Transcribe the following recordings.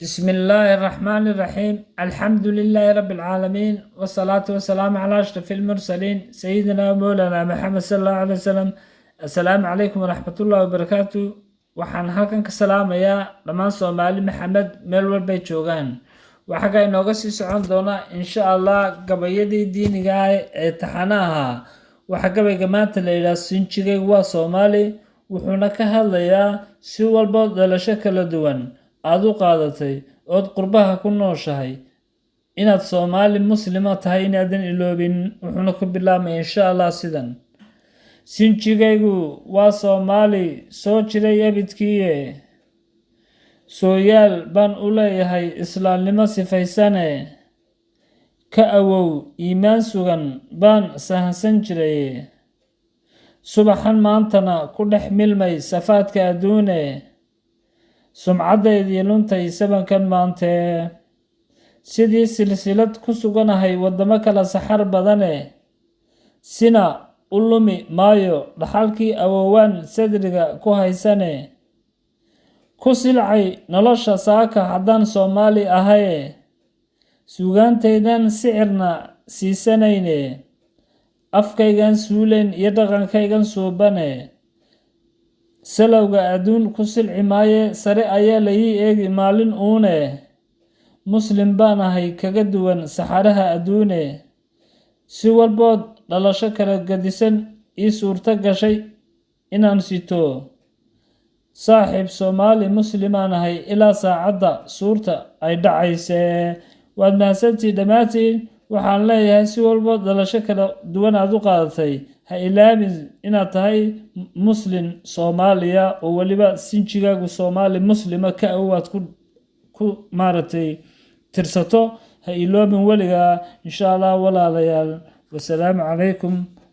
بسم الله الرحمن الرحيم الحمد لله رب العالمين والصلاة والسلام على أشرف المرسلين سيدنا ومولانا محمد صلى الله عليه وسلم. السلام عليكم ورحمة الله وبركاته. waxaan halkan ka salaamayaa dhammaan Soomaali Maxamed meel walba ay joogaan. Waxa inooga sii socon doona insha Allah gabayadii diiniga ah ee taxanaha. Waxa gabayga maanta la yiraahdo Sinjigay waa Soomaali wuxuuna ka hadlayaa si walba dhalasho kala duwan aad u qaadatay ood qurbaha ku nooshahay inaad Soomaali muslima tahay inaadan iloobin. wuxuuna ku bilaabmay insha Allah sidan: Sinjigaygu waa Soomaali soo jiray abidkiiye, sooyaal baan u leeyahay islaamnimo sifaysane, ka awow iimaan sugan baan sahansan jiray, subaxan maantana ku dhex milmay safaadka adduune, sumcadeedii luntay sabankan maantee, sidii silsilad ku suganahay waddamo kala saxar badane, sina u lumi maayo dhaxalkii awowaan sadriga ku haysane, ku silcay nolosha saaka haddaan Soomaali ahaye, suugaantaydan sicirna siisanayne, afkaygan suuleen iyo dhaqankaygan suubane, salowga adduun ku silci maaye sare ayaa la ii eegi maalin uune, muslim baan ahay kaga duwan saxaraha adduune, si walbood dhalasho kala gadisan ii suurto gashay inaan sito, saaxiib Soomaali muslimaan ahay ilaa saacadda suurta ay dhacaysee. waad mahadsantihiin dhammaantiin. waxaan leeyahay si walbood dhalasho kala duwan aad u qaadatay ha ilaabin inaad tahay muslim Soomaaliya oo waliba sinjigaagu Soomaali muslima ka awaad ku maaratay tirsato. ha iloobin weligaa insha Allah walaalayaal. والسلام عليكم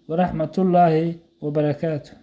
ورحمة الله وبركاته.